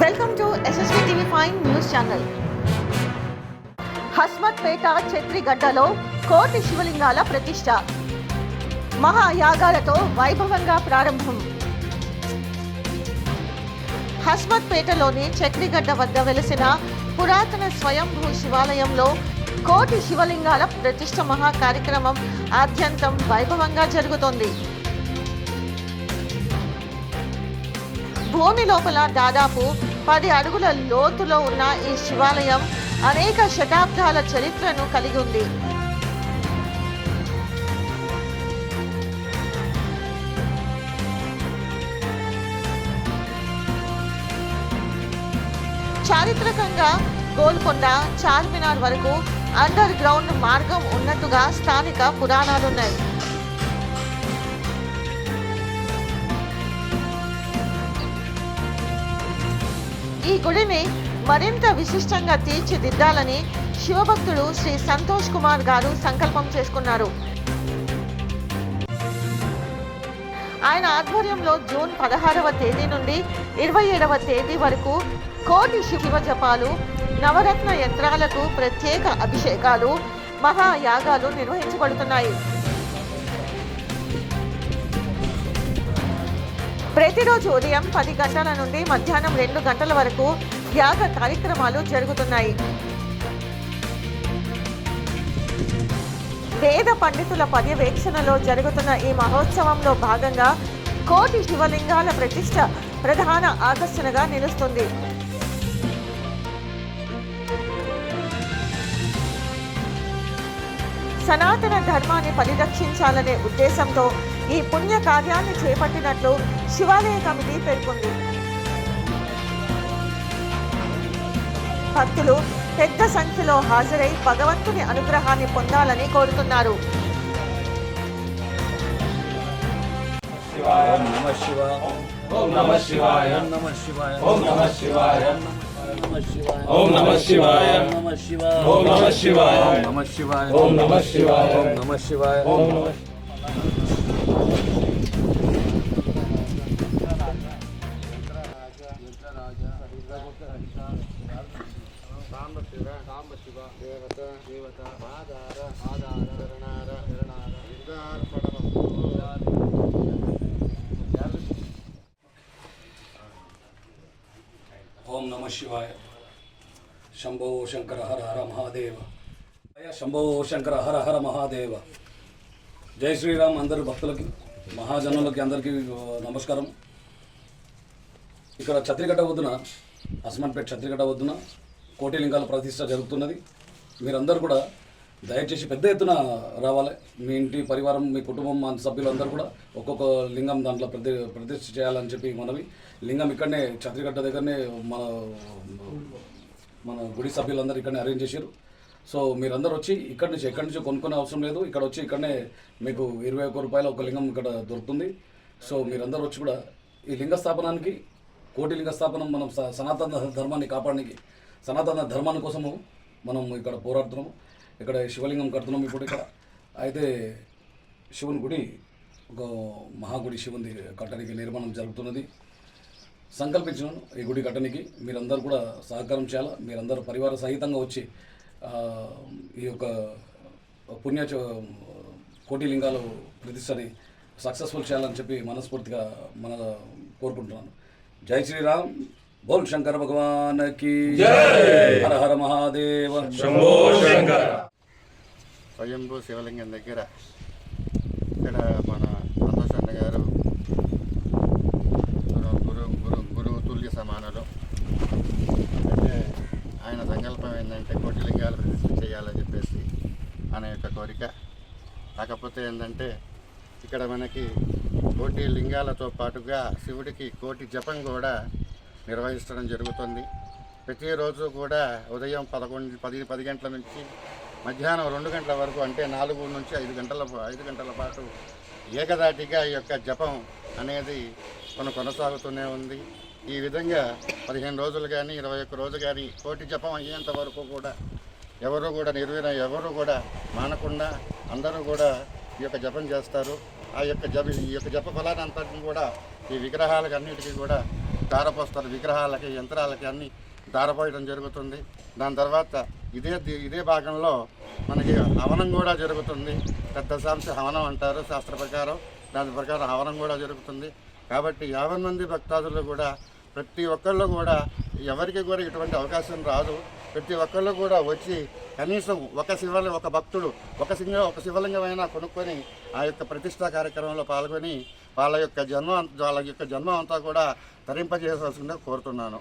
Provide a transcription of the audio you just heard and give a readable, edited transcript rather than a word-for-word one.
Welcome to SSB TV5 news channel. Hasmathpet ఛత్రిగడ్డలో కోటి శివలింగాల ప్రతిష్ఠ మహాయాగాలతో వైభవంగా ప్రారంభం. హస్మత్పేటలోని ఛత్రిగడ్డ వద్ద వెలిసిన పురాతన స్వయంభూ శివాలయంలో కోటి శివలింగాల ప్రతిష్ఠ మహా కార్యక్రమం ఆద్యంతం వైభవంగా జరుగుతోంది. భూమి లోపల దాదాపు 10 అడుగుల లోతులో ఉన్న ఈ శివాలయం అనేక శతాబ్దాల చరిత్రను కలిగి ఉంది. చారిత్రకంగా గోల్కొండ, చార్మినార్ వరకు అండర్ గ్రౌండ్ మార్గం ఉన్నట్టుగా స్థానిక పురాణాలున్నాయి. ఈ గుడిని మరింత విశిష్టంగా తీర్చిదిద్దాలని శివభక్తుడు శ్రీ సంతోష్ కుమార్ గారు సంకల్పం చేసుకున్నారు. ఆయన ఆధ్వర్యంలో జూన్ 16వ తేదీ నుండి 27వ తేదీ వరకు కోటి శివ జపాలు, నవరత్న యంత్రాలకు ప్రత్యేక అభిషేకాలు, మహాయాగాలు నిర్వహించబడుతున్నాయి. ప్రతిరోజు ఉదయం 10 గంటల నుండి మధ్యాహ్నం 2 గంటల వరకు యాగ కార్యక్రమాలు జరుగుతున్నాయి. వేద పండితుల పర్యవేక్షణలో జరుగుతున్న ఈ మహోత్సవంలో భాగంగా కోటి శివలింగాల ప్రతిష్ఠ ప్రధాన ఆకర్షణగా నిలుస్తుంది. సనాతన ధర్మాన్ని పరిరక్షించాలనే ఉద్దేశంతో ఈ పుణ్య కార్యాన్ని చేపట్టినట్లు శివాలయ కమిటీ పేర్కొంది. భక్తులు పెద్ద సంఖ్యలో హాజరై భగవంతుని అనుగ్రహాన్ని పొందాలని కోరుతున్నారు. ఓం నమః శివాయ. ఓం నమః శివాయ. ఓం నమః శివాయ. ఓం నమః శివాయ. ఓం నమః శివాయ. ఓం నమః శివాయ. ఓం నమః శివాయ. ఓం నమః శివాయ. ఓం నమః శివాయ. ఓం నమః శివాయ. ఓం నమః ఓం నమః శివాయ. శంభో శంకర హర హర మహాదేవ. శంభో శంకర హర హర మహాదేవ. జై శ్రీరామ్. అందరి భక్తులకి, మహాజనులకి అందరికీ నమస్కారం. ఇక్కడ ఛత్రిగడ్డ వద్దున, హస్మత్పేట ఛత్రిగడ్డ వద్దున కోటి లింగాల ప్రతిష్ఠ జరుగుతున్నది. మీరందరూ కూడా దయచేసి పెద్ద ఎత్తున రావాలి. మీ ఇంటి పరివారం, మీ కుటుంబం, మా సభ్యులందరూ కూడా ఒక్కొక్క లింగం దాంట్లో ప్రతిష్ఠ చేయాలని చెప్పి మనవి. లింగం ఇక్కడనే ఛత్రిగడ్డ దగ్గరనే మన గుడి సభ్యులందరూ ఇక్కడనే అరేంజ్ చేశారు. సో మీరందరూ వచ్చి ఎక్కడి నుంచి కొనుక్కునే అవసరం లేదు. ఇక్కడ వచ్చి ఇక్కడనే మీకు 21 రూపాయల ఒక లింగం ఇక్కడ దొరుకుతుంది. సో మీరందరూ వచ్చి కూడా ఈ లింగ స్థాపనానికి, కోటి లింగ స్థాపనం, మనం సనాతన ధర్మాన్ని కాపాడడానికి, సనాతన ధర్మాన్ని కోసము మనం ఇక్కడ పోరాడుతున్నాము. ఇక్కడ శివలింగం కడుతున్నాం ఇప్పుడు ఇక్కడ. అయితే శివుని గుడి, ఒక మహాగుడి శివుని కట్టడానికి నిర్మాణం జరుగుతున్నది. సంకల్పించినాను ఈ గుడి కట్టడానికి. మీరందరూ కూడా సహకారం చేయాలి. మీరందరూ పరివార సహితంగా వచ్చి ఈ యొక్క పుణ్య కోటి లింగాలు ప్రతిష్టని సక్సెస్ఫుల్ చేయాలని చెప్పి మనస్ఫూర్తిగా కోరుకుంటున్నాను. జై శ్రీరామ్. బోల్ శంకర భగవాన్కి హర హర మహాదేవ. శంభో శంకర. స్వయంభూ శివలింగం దగ్గర ఇక్కడ మన సంతోష్ అన్న గారు గురువు తుల్య సమానులు. అయితే ఆయన సంకల్పం ఏంటంటే కోటి లింగాలు ప్రతిష్ఠ చేయాలని చెప్పేసి అనే యొక్క కోరిక. కాకపోతే ఏంటంటే ఇక్కడ మనకి కోటి లింగాలతో పాటుగా శివుడికి కోటి జపం కూడా నిర్వహించడం జరుగుతుంది. ప్రతిరోజు కూడా ఉదయం 10 గంటల నుంచి మధ్యాహ్నం 2 గంటల వరకు, అంటే 4 నుంచి 5 గంటల పాటు ఏకదాటిగా ఈ యొక్క జపం అనేది కొనసాగుతూనే ఉంది. ఈ విధంగా 15 రోజులు కానీ 21 రోజు కానీ కోటి జపం అయ్యేంత వరకు కూడా ఎవరు కూడా మానకుండా అందరూ కూడా ఈ యొక్క జపం చేస్తారు. ఈ యొక్క జప ఫలాన్ని అంతటిని కూడా ఈ విగ్రహాలకి అన్నిటికీ కూడా దారపోస్తారు. విగ్రహాలకి, యంత్రాలకి అన్నీ దారపోయడం జరుగుతుంది. దాని తర్వాత ఇదే భాగంలో మనకి హవనం కూడా జరుగుతుంది. పెద్ద సాంశ హవనం అంటారు శాస్త్ర ప్రకారం. దాని ప్రకారం హవనం కూడా జరుగుతుంది. కాబట్టి 50 మంది భక్తాదులు కూడా ప్రతి ఒక్కళ్ళు కూడా ఎవరికి కూడా ఇటువంటి అవకాశం రాదు. ప్రతి ఒక్కళ్ళు కూడా వచ్చి కనీసం ఒక భక్తుడు ఒక శివలింగమైనా కొనుక్కొని ఆ యొక్క ప్రతిష్టా కార్యక్రమంలో పాల్గొని వాళ్ళ యొక్క జన్మ అంతా కూడా తరింపజేయవలసిందిగా కోరుతున్నాను.